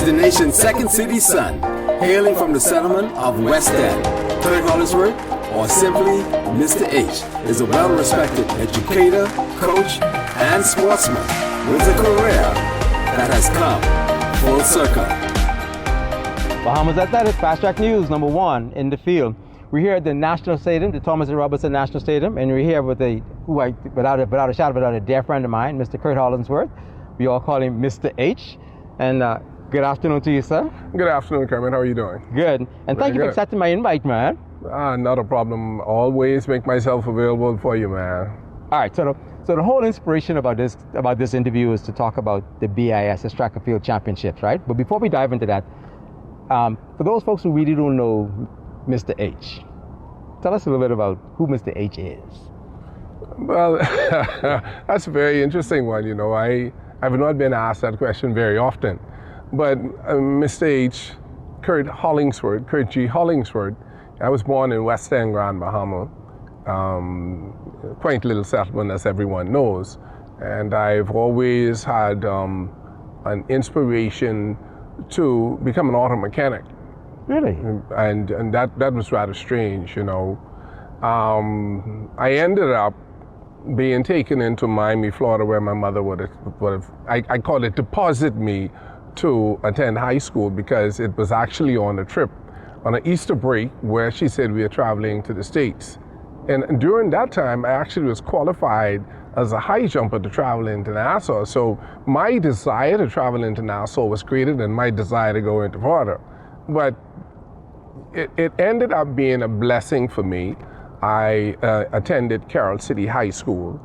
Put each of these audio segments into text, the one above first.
the nation's second city son, hailing from the settlement of West End. Curt Hollingsworth, or simply Mr. H, is a well-respected educator, coach, and sportsman with a career that has come full circle. Bahamas Athletics, Fast Track News, number 1 in the field. We're here at the National Stadium, the Thomas A. Robertson National Stadium, and we're here with without a dear friend of mine, Mr. Curt Hollingsworth. We all call him Mr. H. And good afternoon to you, sir. Good afternoon, Kermit. How are you doing? Good. And thank you for accepting my invite, man. Not a problem. Always make myself available for you, man. All right. So the whole inspiration about this interview is to talk about the BIS, the Track and Field Championships, right? But before we dive into that, for those folks who really don't know Mr. H, tell us a little bit about who Mr. H is. Well, that's a very interesting one. You know, I've not been asked that question very often. But Mr. H, Curt Hollingsworth, Curt G. Hollingsworth, I was born in West End, Grand Bahama, quaint little settlement, as everyone knows. And I've always had an inspiration to become an auto mechanic. Really? And that was rather strange, you know. I ended up being taken into Miami, Florida, where my mother would have I call it deposit me to attend high school, because it was actually on a trip, on an Easter break, where she said we are traveling to the States. And during that time, I actually was qualified as a high jumper to travel into Nassau. So my desire to travel into Nassau was greater than my desire to go into Florida. But it ended up being a blessing for me. I attended Carroll City High School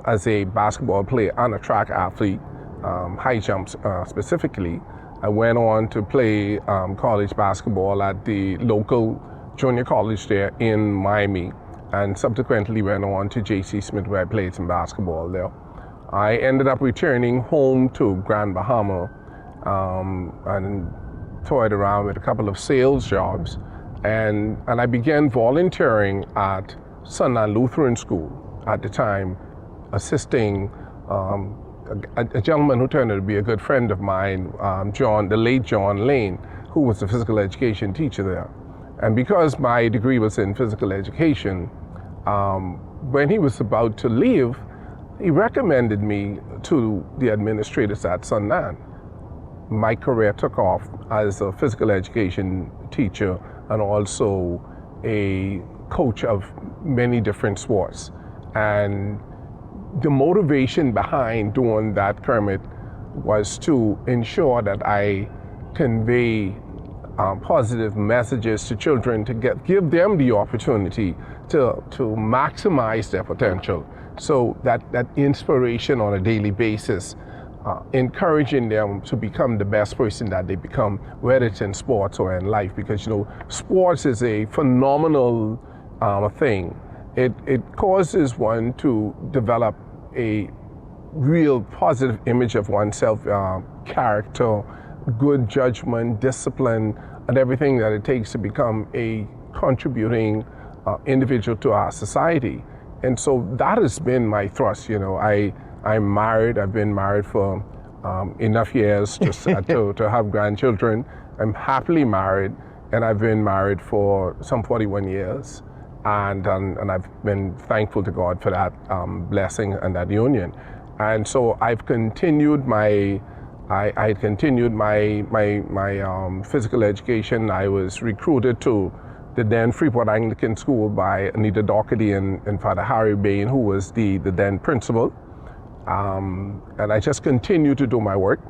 as a basketball player and a track athlete, high jumps specifically. I went on to play college basketball at the local junior college there in Miami, and subsequently went on to J.C. Smith, where I played some basketball there. I ended up returning home to Grand Bahama and toyed around with a couple of sales jobs, and I began volunteering at Sunland Lutheran School at the time, assisting a gentleman who turned out to be a good friend of mine, the late John Lane, who was a physical education teacher there. And because my degree was in physical education, when he was about to leave, he recommended me to the administrators at Sunland. My career took off as a physical education teacher and also a coach of many different sports. And the motivation behind doing that, Kermit, was to ensure that I convey positive messages to children, to give them the opportunity to maximize their potential. So that inspiration on a daily basis, encouraging them to become the best person that they become, whether it's in sports or in life, because, you know, sports is a phenomenal thing. It causes one to develop a real positive image of oneself, character, good judgment, discipline, and everything that it takes to become a contributing individual to our society. And so that has been my thrust. You know, I'm married. I've been married for enough years to have grandchildren. I'm happily married, and I've been married for some 41 years. And I've been thankful to God for that blessing and that union. And so I've continued my physical education. I was recruited to the then Freeport Anglican School by Anita Doherty and Father Harry Bain, who was the then principal. And I just continued to do my work.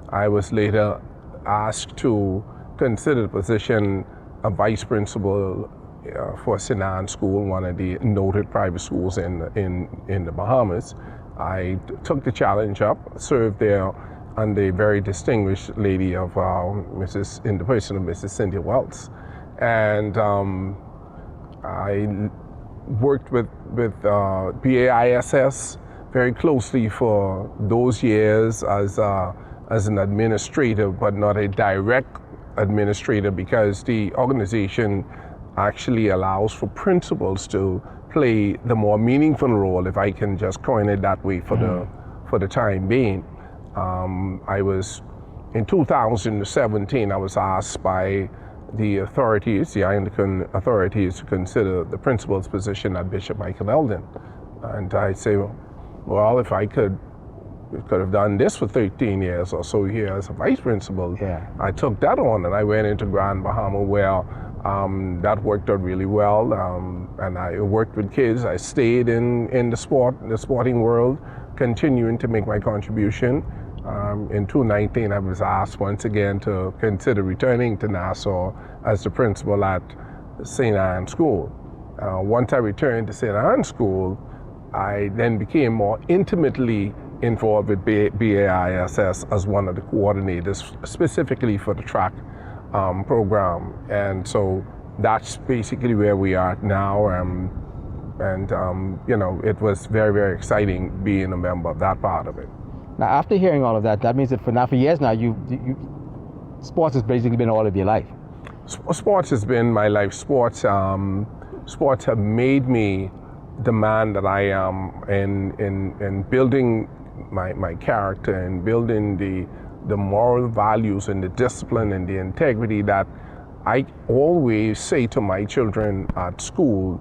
I was later asked to consider the position of vice principal for Sinan School, one of the noted private schools in the Bahamas. I took the challenge up, served there under a very distinguished lady in the person of Mrs. Cynthia Welts. And I worked with BAISS very closely for those years as an administrator, but not a direct administrator, because the organization actually allows for principals to play the more meaningful role, if I can just coin it that way, for the time being. I was in 2017, I was asked by the authorities, the Anglican authorities, to consider the principal's position at Bishop Michael Eldon. And I say, well, if I could have done this for 13 years or so here as a vice principal, I took that on and I went into Grand Bahama, where that worked out really well. And I worked with kids. I stayed in the sporting world, continuing to make my contribution. In 2019, I was asked once again to consider returning to Nassau as the principal at St. Anne's School. Once I returned to St. Anne's School, I then became more intimately involved with BAISS as one of the coordinators, specifically for the track program. And so that's basically where we are now. You know, it was very, very exciting being a member of that part of it. Now, after hearing all of that, that means that for years now, sports has basically been all of your life. Sports has been my life. Sports have made me the man that I am in building my character and building the moral values and the discipline and the integrity that I always say to my children at school.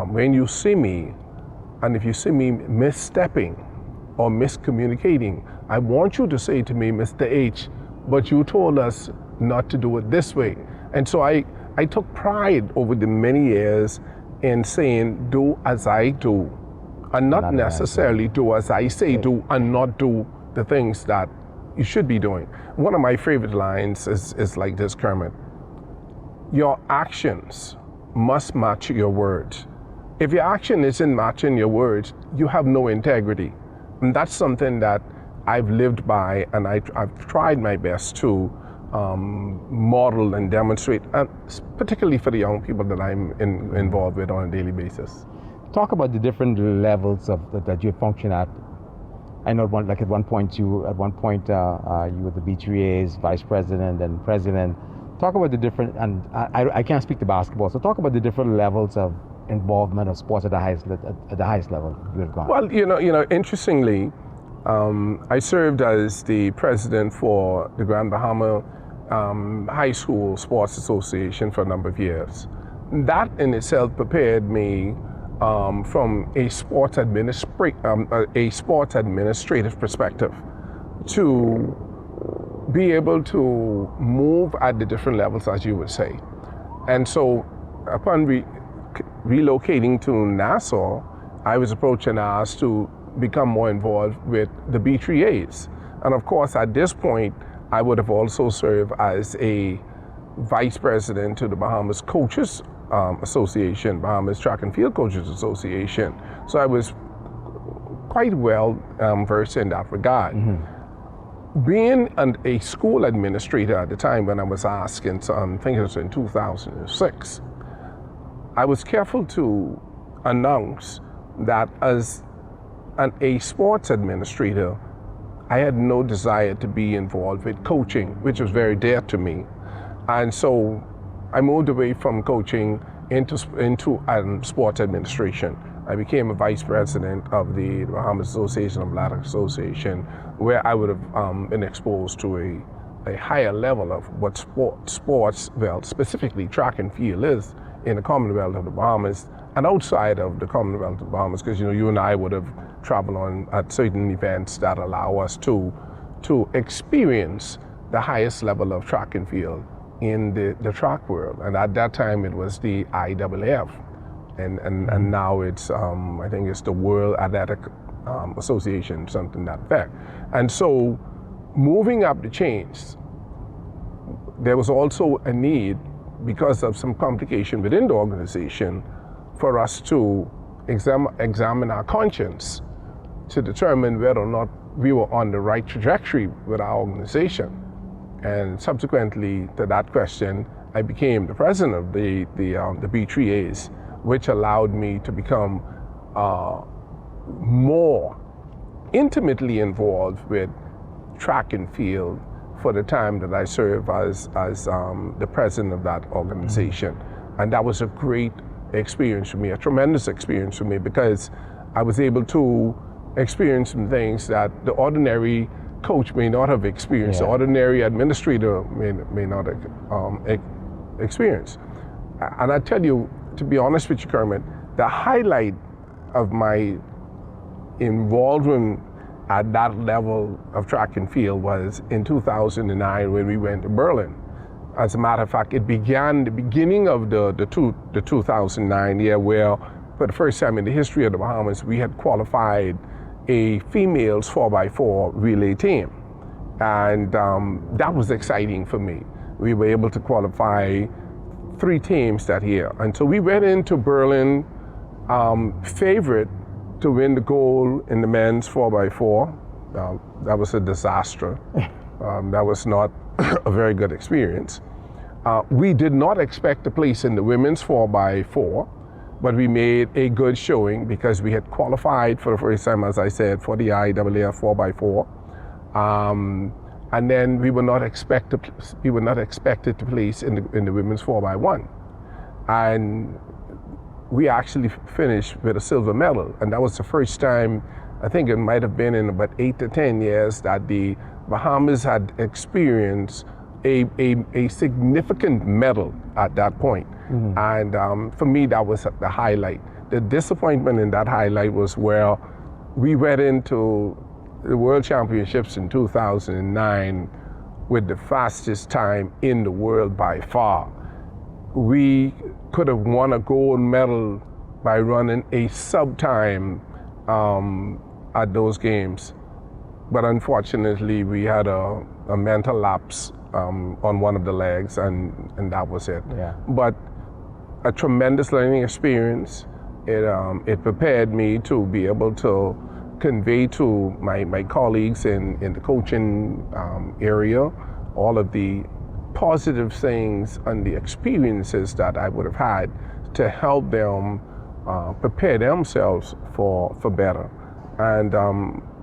When you see me, and if you see me misstepping or miscommunicating, I want you to say to me, Mr. H, but you told us not to do it this way. And so I took pride over the many years in saying, do as I do, and not necessarily do as I say do, and not do the things that you should be doing. One of my favorite lines is like this, Kermit. Your actions must match your words. If your action isn't matching your words, you have no integrity. And that's something that I've lived by, and I've tried my best to model and demonstrate, particularly for the young people that I'm involved with on a daily basis. Talk about the different levels that you function at. I know at one point you were the B3A's vice president and president. Talk about the different, and I can't speak to basketball, so talk about the different levels of involvement of sports at the highest level you have gone. Well, you know, interestingly, I served as the president for the Grand Bahama High School Sports Association for a number of years. That in itself prepared me from a sports administrative perspective to be able to move at the different levels, as you would say. And so upon relocating to Nassau, I was approached and asked to become more involved with the B3As. And of course, at this point, I would have also served as a vice president to the Bahamas Coaches Association, Bahamas Track and Field Coaches Association. So I was quite well versed in that regard. Mm-hmm. Being a school administrator at the time when I was asked, I think it was in 2006, I was careful to announce that as a sports administrator, I had no desire to be involved with coaching, which was very dear to me. And so I moved away from coaching into sports administration. I became a vice president of the Bahamas Association of Athletic Association, where I would have been exposed to a higher level of what sports, well, specifically track and field is in the Commonwealth of the Bahamas and outside of the Commonwealth of the Bahamas, because you and I would have traveled at certain events that allow us to experience the highest level of track and field in the track world. And at that time it was the IAAF, and now it's I think it's the World Athletic Association, something to that effect. And so moving up the chains, there was also a need, because of some complication within the organization, for us to examine our conscience to determine whether or not we were on the right trajectory with our organization. And subsequently to that question, I became the president of the B3As, which allowed me to become more intimately involved with track and field for the time that I served as the president of that organization. And that was a great experience for me, a tremendous experience for me, because I was able to experience some things that the ordinary coach may not have experienced, the ordinary administrator may not experience. And I tell you, to be honest with you, Kermit, the highlight of my involvement at that level of track and field was in 2009 when we went to Berlin. As a matter of fact, it began the beginning of the 2009 year, where for the first time in the history of the Bahamas, we had qualified a females 4x4 relay team. And that was exciting for me. We were able to qualify 3 teams that year. And so we went into Berlin favorite to win the gold in the men's 4x4. That was a disaster. That was not a very good experience. We did not expect to place in the women's 4x4, but we made a good showing because we had qualified for the first time, as I said, for the IAAF 4x4. And then we were not expected to place in the women's 4x1. And we actually finished with a silver medal. And that was the first time, I think it might have been in about 8 to 10 years, that the Bahamas had experienced a significant medal at that point. Mm-hmm. And for me, that was the highlight. The disappointment in that highlight was where we went into the World Championships in 2009 with the fastest time in the world by far. We could have won a gold medal by running a sub-time at those games. But unfortunately, we had a mental lapse on one of the legs, and that was it. Yeah. But a tremendous learning experience. It prepared me to be able to convey to my colleagues in the coaching area all of the positive things and the experiences that I would have had to help them prepare themselves for better. And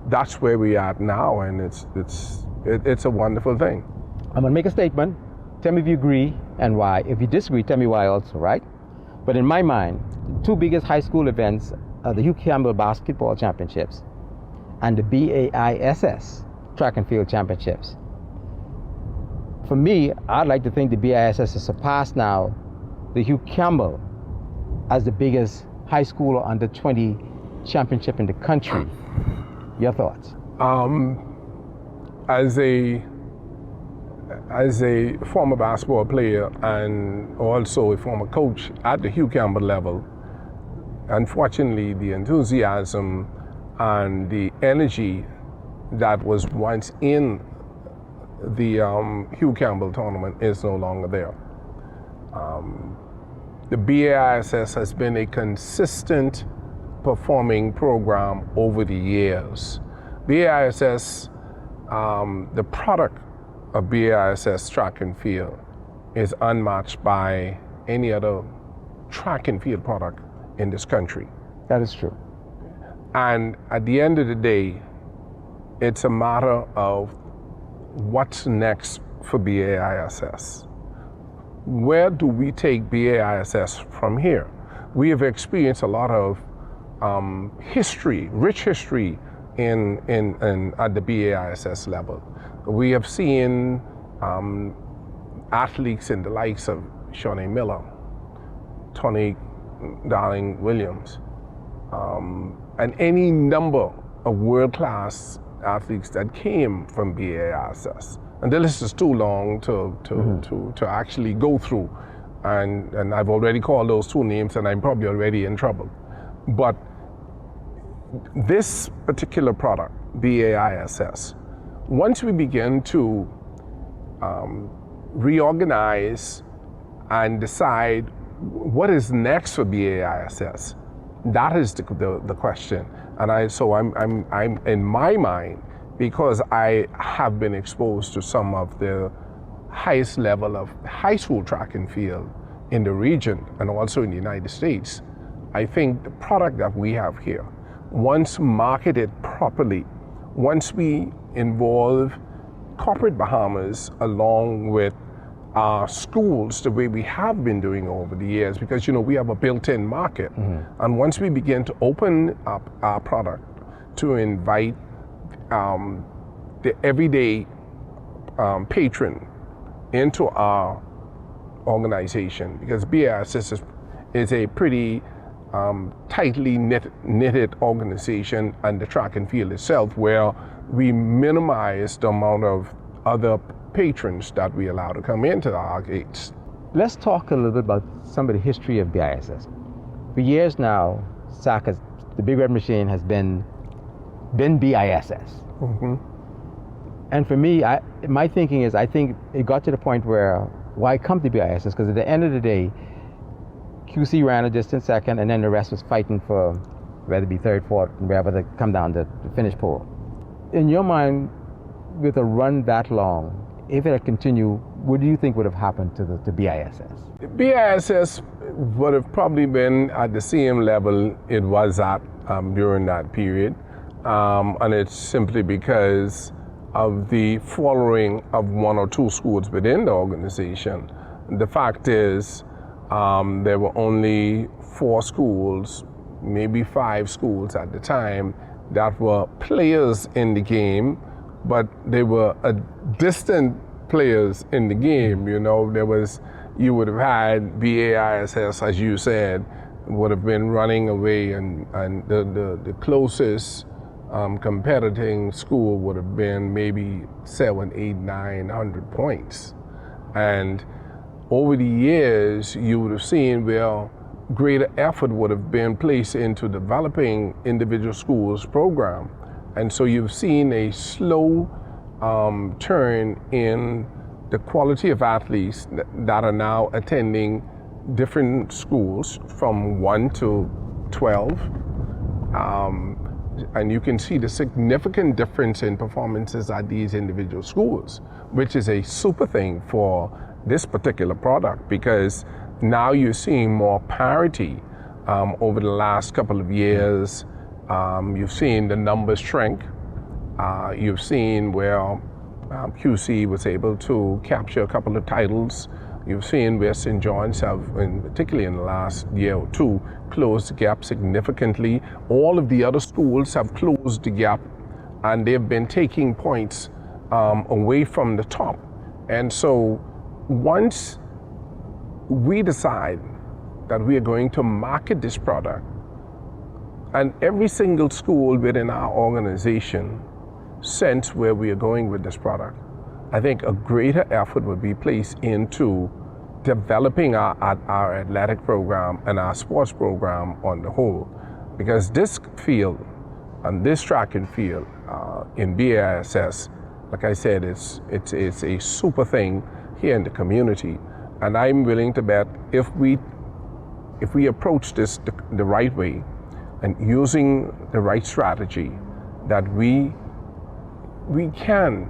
that's where we are now, and it's a wonderful thing. I'm gonna make a statement. Tell me if you agree and why. If you disagree, tell me why also, right? But in my mind, the 2 biggest high school events are the Hugh Campbell Basketball Championships and the BAISS Track and Field Championships. For me, I'd like to think the BAISS has surpassed now the Hugh Campbell as the biggest high school under 20 championship in the country. Your thoughts? As a former basketball player and also a former coach at the Hugh Campbell level, unfortunately, the enthusiasm and the energy that was once in the Hugh Campbell tournament is no longer there. The BAISS has been a consistent performing program over the years. BAISS, the product of BAISS track and field is unmatched by any other track and field product in this country. That is true. And at the end of the day, it's a matter of what's next for BAISS. Where do we take BAISS from here? We have experienced a lot of history, rich history at the BAISS level. We have seen athletes in the likes of Shawnee Miller, Tony Darling Williams, and any number of world-class athletes that came from BAISS. And the list is too long to actually go through. And I've already called those 2 names, and I'm probably already in trouble. But this particular product, BAISS, once we begin to reorganize and decide what is next for BAISS, that is the question. And I'm in my mind, because I have been exposed to some of the highest level of high school track and field in the region and also in the United States, I think the product that we have here, once marketed properly, once we involve corporate Bahamas along with our schools the way we have been doing over the years, because we have a built-in market. Mm-hmm. And once we begin to open up our product to invite the everyday patron into our organization, because BISS is a pretty tightly knitted organization, and the track and field itself, where we minimize the amount of other patrons that we allow to come into our gates. Let's talk a little bit about some of the history of BISS. For years now, SAC, the Big Red Machine, has been BISS. Mm-hmm. And for me, my thinking is, I think it got to the point where, why come to BISS? Because at the end of the day, QC ran a distant second, and then the rest was fighting for whether it be third, fourth, and wherever they come down to the finish pole. In your mind, with a run that long, if it had continued, what do you think would have happened to BISS? BISS would have probably been at the same level it was at during that period, and it's simply because of the following of one or two schools within the organization. The fact is, there were only 4 schools, maybe 5 schools at the time, that were players in the game, but they were distant players in the game. You know, you would have had BISS, as you said, would have been running away, and the closest competing school would have been maybe 700, 800, 900 points. And over the years, you would have seen where greater effort would have been placed into developing individual schools' program. And so you've seen a slow turn in the quality of athletes that are now attending different schools from 1 to 12. And you can see the significant difference in performances at these individual schools, which is a super thing for this particular product, because now you're seeing more parity over the last couple of years. You've seen the numbers shrink. You've seen where QC was able to capture a couple of titles. You've seen where St. John's have, particularly in the last year or two, closed the gap significantly. All of the other schools have closed the gap, and they've been taking points away from the top. And so once we decide that we are going to market this product, and every single school within our organization sense where we are going with this product, I think a greater effort would be placed into developing our athletic program and our sports program on the whole. Because this field and this track and field in BISS, like I said, it's a super thing here in the community. And I'm willing to bet if we approach this the right way and using the right strategy, that we can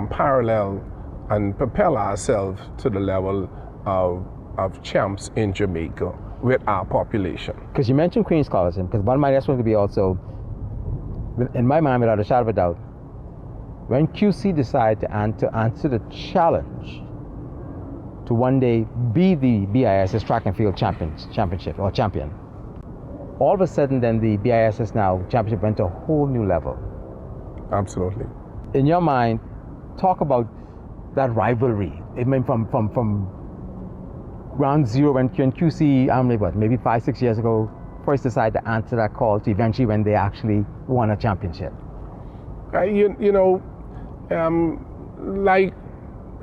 parallel and propel ourselves to the level of champs in Jamaica with our population. Because you mentioned Queen's College, because one of my next one could be also, in my mind, without a shadow of a doubt, when QC decided to answer the challenge to one day be the BISS track and field championship or champion, all of a sudden then the BISS now championship went to a whole new level. Absolutely. In your mind, talk about that rivalry. I mean, from ground zero when QC, maybe 5-6 years ago, first decided to answer that call to eventually when they actually won a championship. Like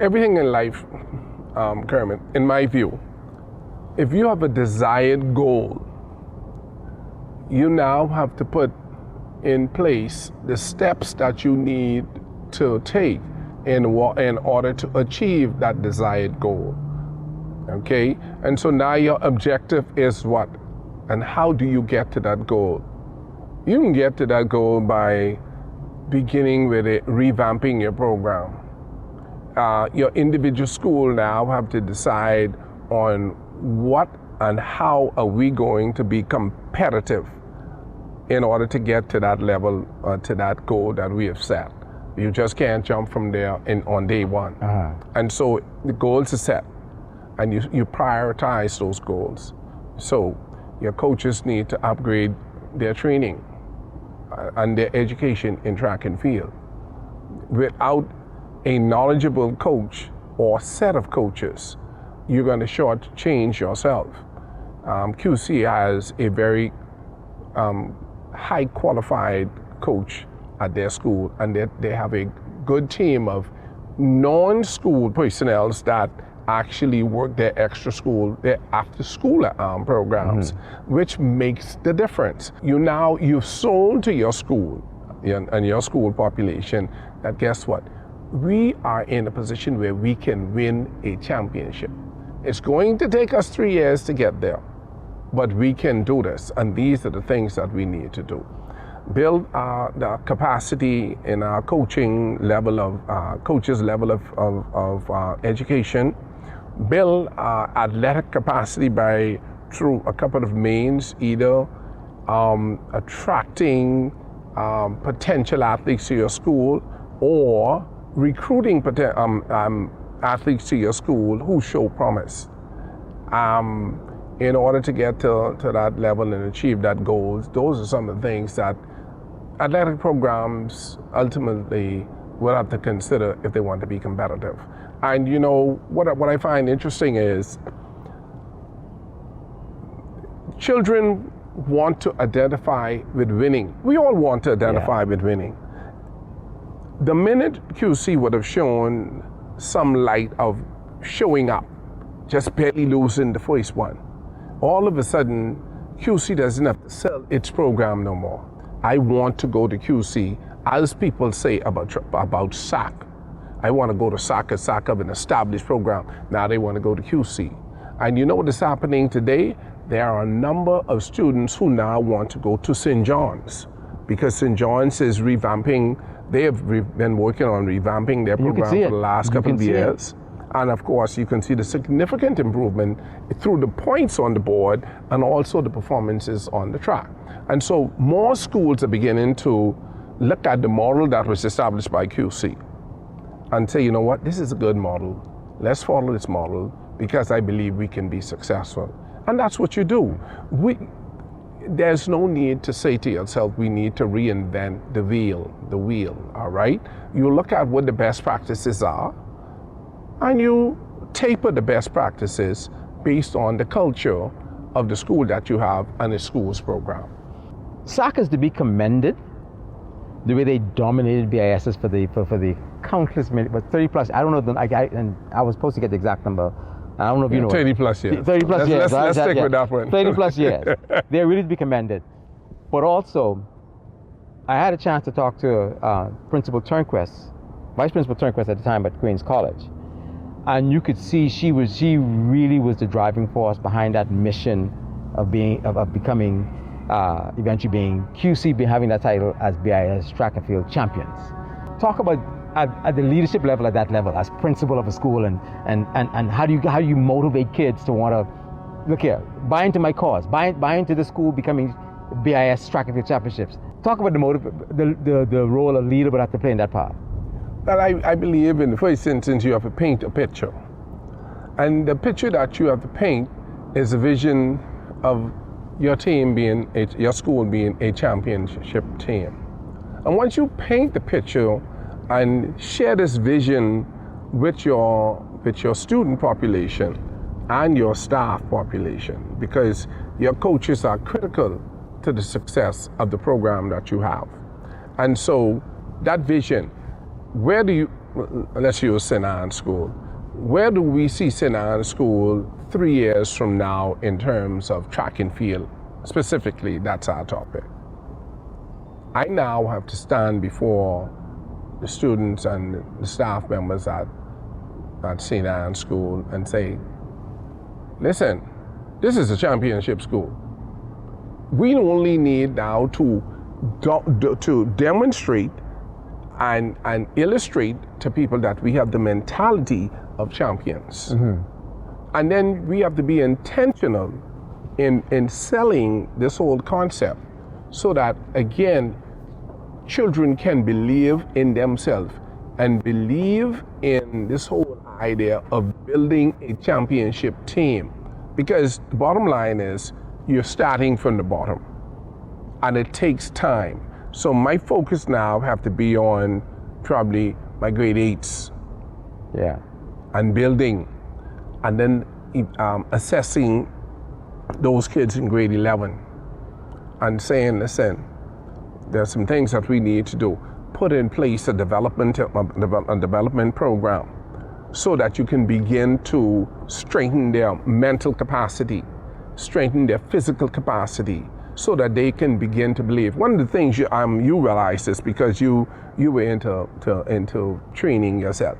everything in life, Kermit, in my view, if you have a desired goal, you now have to put in place the steps that you need to take in order to achieve that desired goal. Okay? And so now your objective is what? And how do you get to that goal? You can get to that goal by beginning with revamping your program. Your individual school now have to decide on what and how are we going to be competitive in order to get to that level, to that goal that we have set. You just can't jump from there on day one. Uh-huh. And so the goals are set, and you prioritize those goals. So your coaches need to upgrade their training and their education in track and field. without a knowledgeable coach or set of coaches, you're going to shortchange yourself. QC has a very high qualified coach at their school, and they have a good team of non-school personnel that actually work their their after school programs, which makes the difference. You've sold to your school and your school population that guess what? We are in a position where we can win a championship. It's going to take us 3 years to get there, but we can do this, and these are the things that we need to do. Build the capacity in our coaching level of coaches level of education. Build athletic capacity through a couple of means, either attracting potential athletes to your school or recruiting athletes to your school who show promise. In order to get to that level and achieve that goal, those are some of the things that athletic programs ultimately will have to consider if they want to be competitive. And you know, what I find interesting is children want to identify with winning. We all want to identify with winning. The minute QC would have shown some light of showing up, just barely losing the first one, all of a sudden QC doesn't have to sell its program no more. I want to go to QC, as people say about SAC. I want to go to SAC of an established program. Now they want to go to QC. And you know what is happening today? There are a number of students who now want to go to St. John's because St. John's is revamping. They have been working on revamping their program for the last couple of years. And of course, you can see the significant improvement through the points on the board and also the performances on the track. And so more schools are beginning to look at the model that was established by QC and say, you know what, this is a good model. Let's follow this model because I believe we can be successful. And that's what you do. There's no need to say to yourself, we need to reinvent the wheel, all right? You look at what the best practices are, and you taper the best practices based on the culture of the school that you have and the school's program. SAC is to be commended, the way they dominated BISs for the countless minutes, but 30 plus, I don't know, and I was supposed to get the exact number. I don't know if you know 30 plus years. 30 plus years. Let's stick with that one. 30 plus years. They're really to be commended. But also, I had a chance to talk to Principal Turnquist, Vice Principal Turnquist at the time at Queens College. And you could see she really was the driving force behind that mission of becoming, eventually being QC, having that title as BIS track and field champions. Talk about at the leadership level, at that level, as principal of a school, and how do you motivate kids to want to, look here, buy into my cause, buy into the school becoming BIS track and field championships. Talk about the role a leader would have to play in that part. Well, I believe in the first instance you have to paint a picture. And the picture that you have to paint is a vision of your team your school being a championship team. And once you paint the picture and share this vision with your student population and your staff population, because your coaches are critical to the success of the program that you have. And so that vision, where do you, let's use St. Anne's School, where do we see St. Anne's School 3 years from now in terms of track and field? Specifically, that's our topic. I now have to stand before the students and the staff members at St. Anne's School and say, listen, this is a championship school. We only need now to demonstrate and illustrate to people that we have the mentality of champions. Mm-hmm. And then we have to be intentional in selling this whole concept so that, again, children can believe in themselves and believe in this whole idea of building a championship team. Because the bottom line is you're starting from the bottom and it takes time. So my focus now have to be on probably my grade 8s. Yeah. And building, and then assessing those kids in grade 11 and saying, listen, there's some things that we need to do. Put in place a development program so that you can begin to strengthen their mental capacity, strengthen their physical capacity, so that they can begin to believe. One of the things you realize this because you were into training yourself.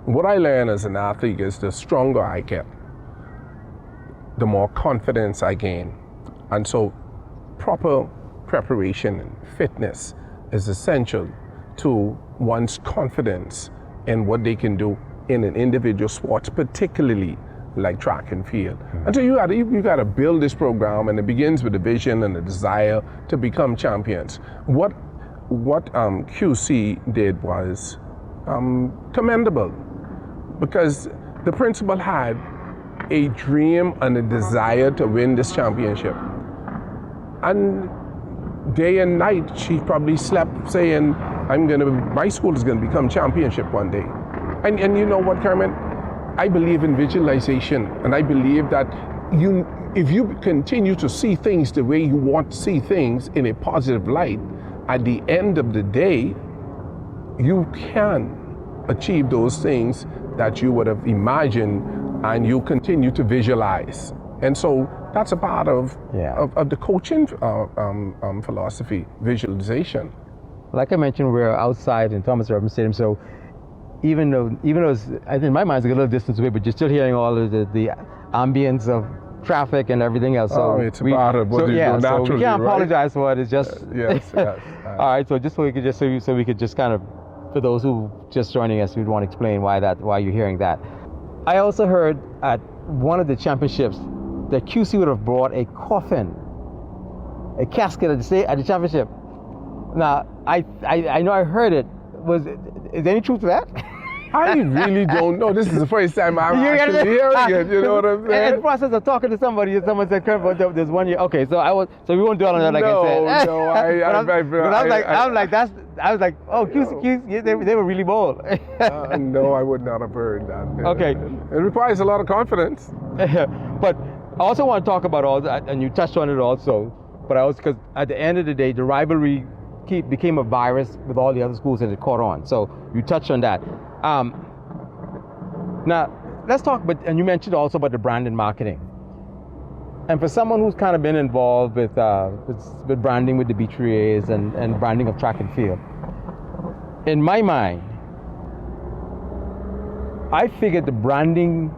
What I learned as an athlete is the stronger I get, the more confidence I gain. And so proper preparation and fitness is essential to one's confidence in what they can do in an individual sport, particularly like track and field. And so you got to build this program, and it begins with a vision and a desire to become champions. What QC did was commendable, because the principal had a dream and a desire to win this championship. And day and night, she probably slept saying, my school is gonna become championship one day. And you know what, Carmen? I believe in visualization, and I believe that if you continue to see things the way you want to see things in a positive light, at the end of the day, you can achieve those things that you would have imagined, and you continue to visualize. And so that's a part of the coaching philosophy, visualization. Like I mentioned, we're outside in Thomas Urban Stadium, so even though it's, I think in my mind it's a little distance away, but you're still hearing all of the ambience of traffic and everything else. So it's a part of what you do naturally, so we can't right? apologize for it. It's just yes. All right. So just so we could just kind of, for those who just joining us, we'd want to explain why you're hearing that. I also heard at one of the championships that QC would have brought a coffin, a casket at the championship. Now I know I heard it. Is there any truth to that? I really don't know. This is the first time I'm actually hearing it. You know what I'm saying? In the process of talking to somebody, someone said, "Kurt, there's 1 year." Okay, so we won't dwell on that. Like I said. I was like, oh, QC, they were really bold. No, I would not have heard that. Okay. It requires a lot of confidence. But I also want to talk about all that, and you touched on it also. But because at the end of the day, the rivalry became a virus with all the other schools, and it caught on. So you touched on that. Now let's talk. And you mentioned also about the brand and marketing. And for someone who's kind of been involved with branding with the B3As and branding of track and field, in my mind, I figured the branding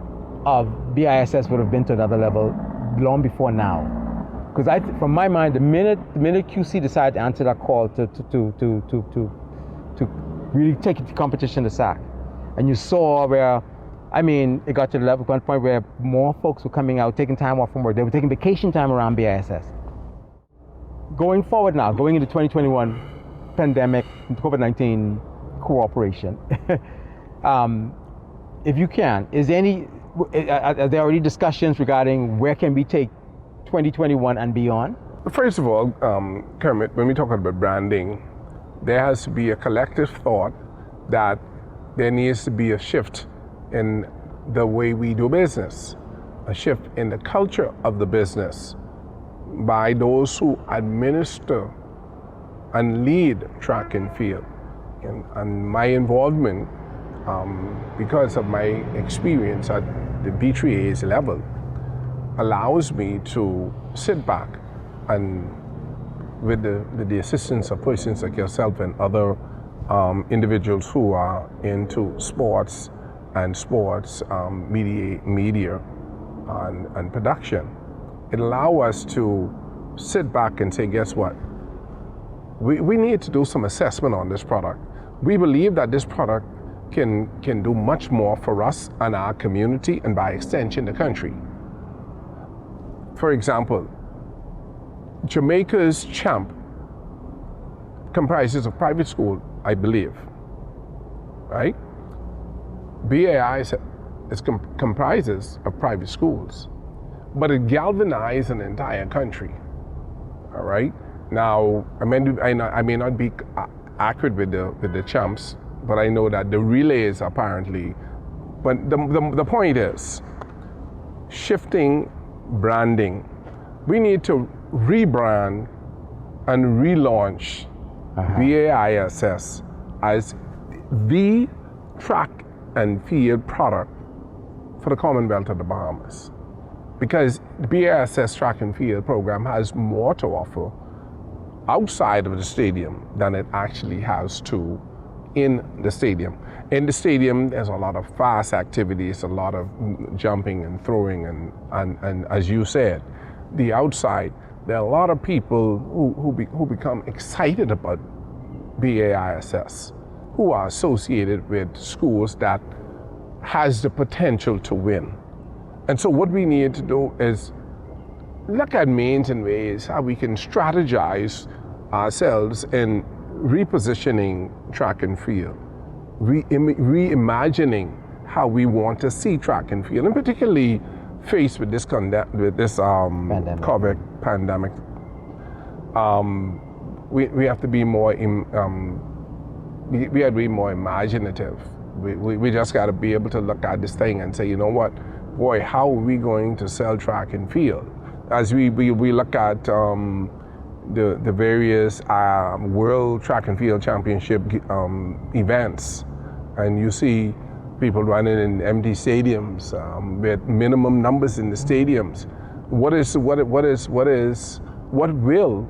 of BISS would have been to another level long before now. Because from my mind, the minute QC decided to answer that call to really take it to competition to SAC, and you saw where, it got to the level, one point where more folks were coming out, taking time off from work. They were taking vacation time around BISS. Going forward now, going into 2021, pandemic, COVID-19 cooperation. If you can, are there already discussions regarding where can we take 2021 and beyond? First of all, Kermit, when we talk about branding, there has to be a collective thought that there needs to be a shift in the way we do business, a shift in the culture of the business by those who administer and lead track and field. And my involvement, because of my experience at the B3A's level, allows me to sit back and with the assistance of persons like yourself and other individuals who are into sports and sports media and production, it allows us to sit back and say, guess what? We need to do some assessment on this product. We believe that this product can do much more for us and our community, and by extension the country. For example, Jamaica's champ comprises a private school, I believe, right? BAI comprises of private schools, but it galvanized an entire country, all right? Now, I may not be accurate with the champs but I know that the relays apparently. But the point is, shifting branding. We need to rebrand and relaunch BAISS as the track and field product for the Commonwealth of the Bahamas. Because the BAISS track and field program has more to offer outside of the stadium than it actually has to in the stadium. In the stadium, there's a lot of fast activities, a lot of jumping and throwing, and as you said, the outside, there are a lot of people who become excited about BAISS, who are associated with schools that has the potential to win. And so what we need to do is look at means and ways how we can strategize ourselves in repositioning track and field, reimagining how we want to see track and field, and particularly faced with this COVID pandemic. We have to be more we have to be more imaginative. We just got to be able to look at this thing and say, you know what, boy, how are we going to sell track and field? As we look at the various World Track and Field Championship events, and you see people running in empty stadiums with minimum numbers in the stadiums. What will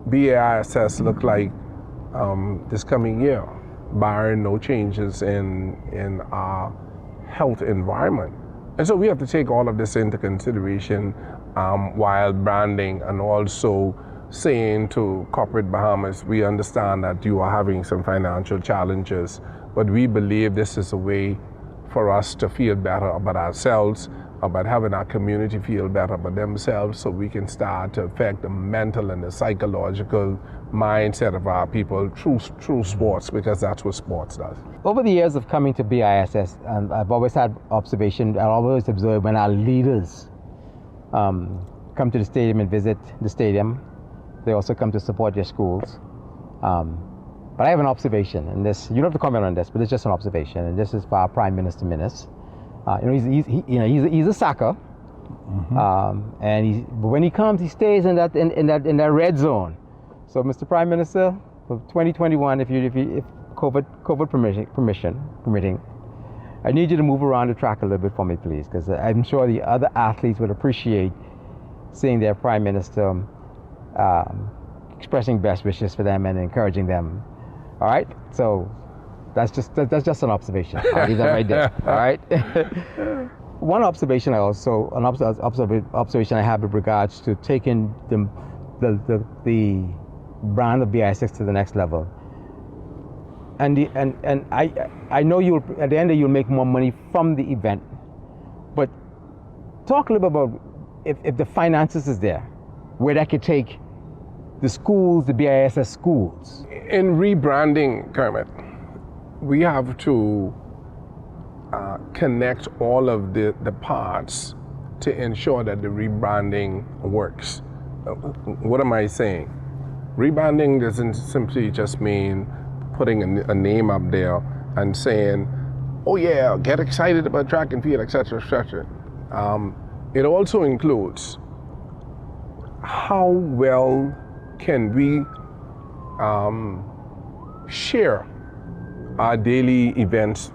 BAISS look like this coming year, barring no changes in our health environment? And so we have to take all of this into consideration while branding, and also saying to corporate Bahamas, we understand that you are having some financial challenges, but we believe this is a way for us to feel better about ourselves, about having our community feel better about themselves, so we can start to affect the mental and the psychological mindset of our people through sports, because that's what sports does. Over the years of coming to BISS, and I've always had observation, I always observe when our leaders come to the stadium and visit the stadium, they also come to support their schools. But I have an observation, and this, you don't have to comment on this, but it's just an observation, and this is for our Prime Minister Minis. He's a sucker, and but when he comes, he stays in that red zone. So, Mr. Prime Minister, for 2021, if COVID permitting, I need you to move around the track a little bit for me, please, because I'm sure the other athletes would appreciate seeing their Prime Minister expressing best wishes for them and encouraging them. All right, so that's just an observation. I'll leave that right there. All right. One observation observation I have with regards to taking the brand of BISS to the next level. And I know you'll at the end you'll make more money from the event, but talk a little bit about if the finances is there, where that could take the schools, the BISS schools. In rebranding, Kermit, we have to connect all of the parts to ensure that the rebranding works. What am I saying? Rebranding doesn't simply just mean putting a name up there and saying, oh yeah, get excited about track and field, etc., etc. It also includes how well can we share our daily events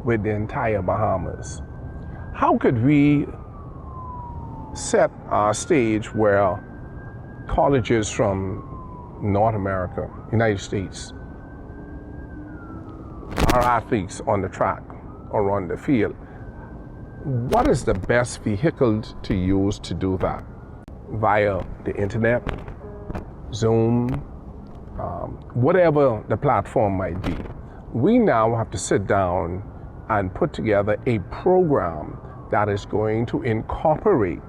with the entire Bahamas? How could we set our stage where colleges from North America, United States, our athletes on the track or on the field, what is the best vehicle to use to do that? Via the internet, Zoom, whatever the platform might be. We now have to sit down and put together a program that is going to incorporate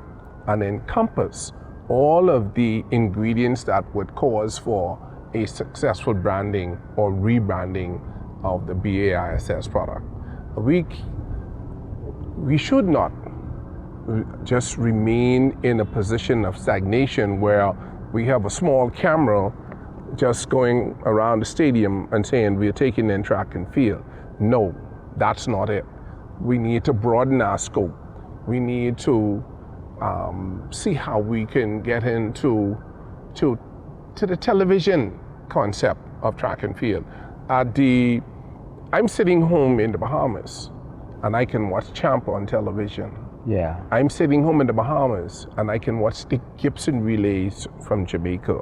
and encompass all of the ingredients that would cause for a successful branding or rebranding of the BAISS product. We should not just remain in a position of stagnation where we have a small camera just going around the stadium and saying we're taking in track and field. No, that's not it. We need to broaden our scope. We need to see how we can get into the television concept of track and field. I'm sitting home in the Bahamas and I can watch Champ on television. Yeah. I'm sitting home in the Bahamas and I can watch the Gibson relays from Jamaica.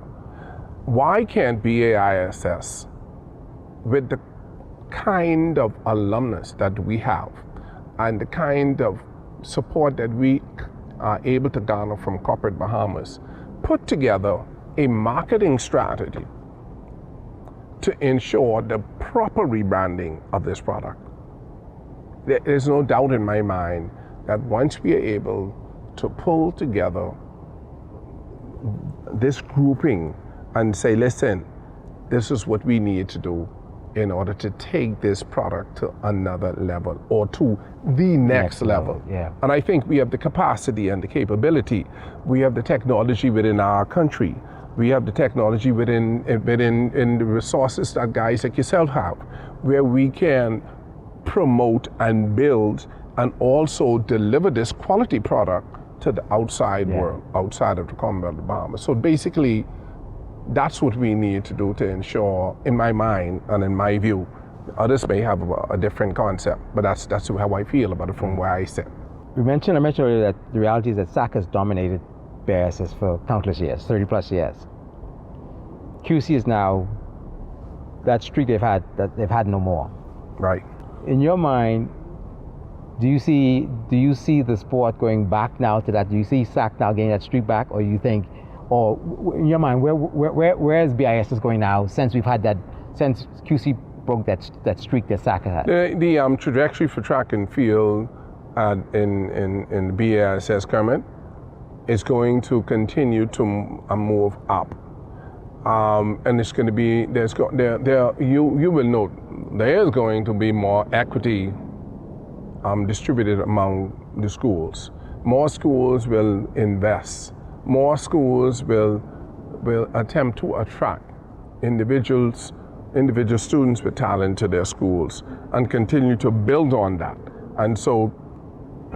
Why can't BAISS, with the kind of alumnus that we have and the kind of support that we are able to garner from corporate Bahamas, put together a marketing strategy to ensure the proper rebranding of this product? There is no doubt in my mind that once we are able to pull together this grouping and say, listen, this is what we need to do in order to take this product to another level or to the next level. Yeah. And I think we have the capacity and the capability. We have the technology within our country. We have the technology within the resources that guys like yourself have, where we can promote and build and also deliver this quality product to the outside world, outside of the Commonwealth of Bahamas. So basically, that's what we need to do to ensure, in my mind and in my view, others may have a different concept, but that's how I feel about it from where I sit. I mentioned earlier that the reality is that SAC has dominated BAISS for countless years, 30 plus years. QC is now that streak they've had no more. Right. In your mind, do you see the sport going back now to that? Do you see SAC now getting that streak back, or you think, or in your mind, where is BISS going now since we've had that, since QC broke that streak that SAC had? The trajectory for track and field in BISS, Kermit, is going to continue to move up, and it's going to be you will note there is going to be more equity distributed among the schools. More schools will invest. More schools will attempt to attract individual students with talent to their schools and continue to build on that. And so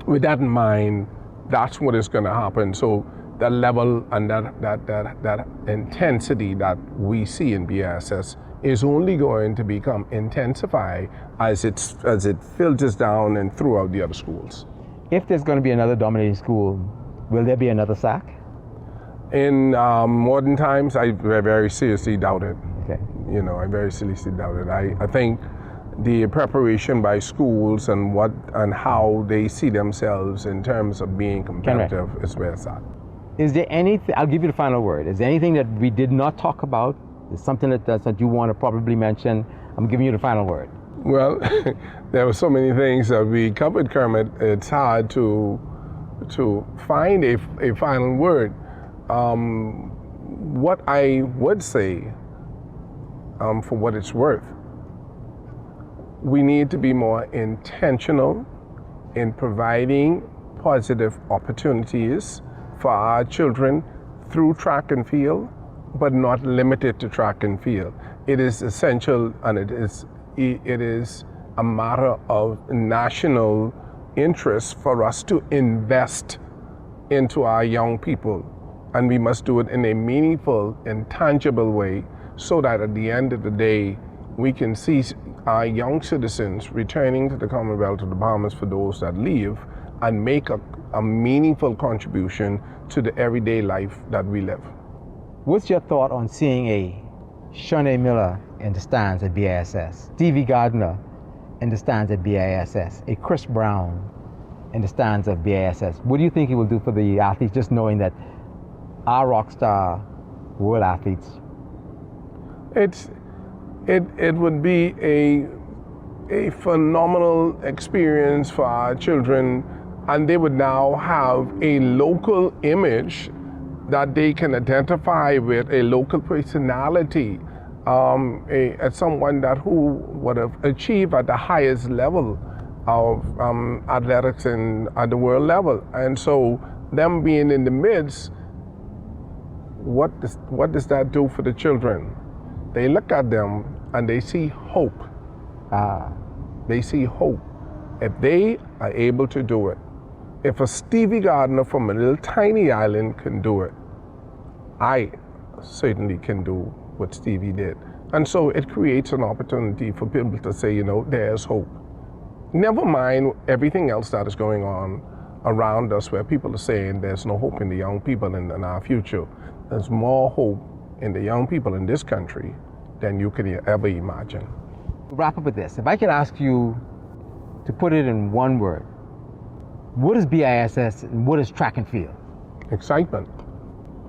with that in mind, that's what is going to happen. So that level and that intensity that we see in BISS is only going to become intensified as it filters down and throughout the other schools. If there's going to be another dominating school, will there be another SAC? In modern times, I very seriously doubt it. Okay. I very seriously doubt it. I think the preparation by schools and how they see themselves in terms of being competitive is where it's at. Is there anything, I'll give you the final word, is there anything that we did not talk about? Is something that you want to probably mention? I'm giving you the final word. Well, there were so many things that we covered, Kermit. It's hard to find a final word. What I would say, for what it's worth, we need to be more intentional in providing positive opportunities for our children through track and field, but not limited to track and field. It is essential, and it is a matter of national interest for us to invest into our young people, and we must do it in a meaningful and tangible way so that at the end of the day we can see our young citizens returning to the Commonwealth of the Bahamas for those that leave and make a meaningful contribution to the everyday life that we live. What's your thought on seeing a Shanae Miller in the stands at BISS, Stevie Gardner in the stands at BISS, a Chris Brown in the stands of BISS? What do you think it will do for the athletes, just knowing that our rock star world athletes? It would be a phenomenal experience for our children, and they would now have a local image that they can identify with, a local personality, as someone who would have achieved at the highest level of athletics at the world level. And so them being in the midst, what does that do for the children? they look at them and they see hope. They see hope. If they are able to do it, if a Stevie Gardner from a little tiny island can do it, I certainly can do what Stevie did. And so it creates an opportunity for people to say, you know, there's hope. Never mind everything else that is going on around us where people are saying there's no hope in the young people in our future. There's more hope in the young people in this country than you could ever imagine. We'll wrap up with this. If I could ask you to put it in one word, what is BISS and what is track and field? Excitement.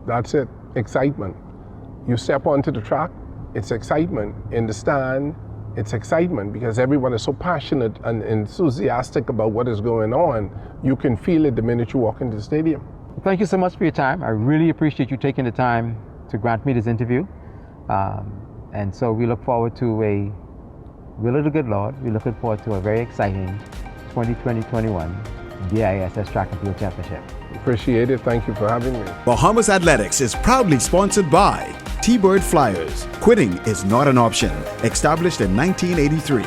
That's it. Excitement. You step onto the track, it's excitement. In the stand, it's excitement because everyone is so passionate and enthusiastic about what is going on. You can feel it the minute you walk into the stadium. Well, thank you so much for your time. I really appreciate you taking the time to grant me this interview. And so we look forward to will of the good Lord, we're looking forward to a very exciting 2020-21 BISS Track and Field Championship. Appreciate it. Thank you for having me. Bahamas Athletics is proudly sponsored by T-Bird Flyers. Quitting is not an option. Established in 1983.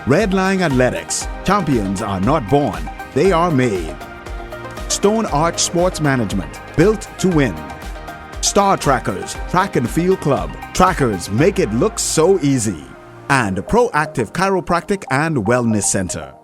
Red Line Athletics. Champions are not born, they are made. Stone Arch Sports Management. Built to win. Star Trackers. Track and Field Club. Trackers make it look so easy. And Proactive Chiropractic and Wellness Center.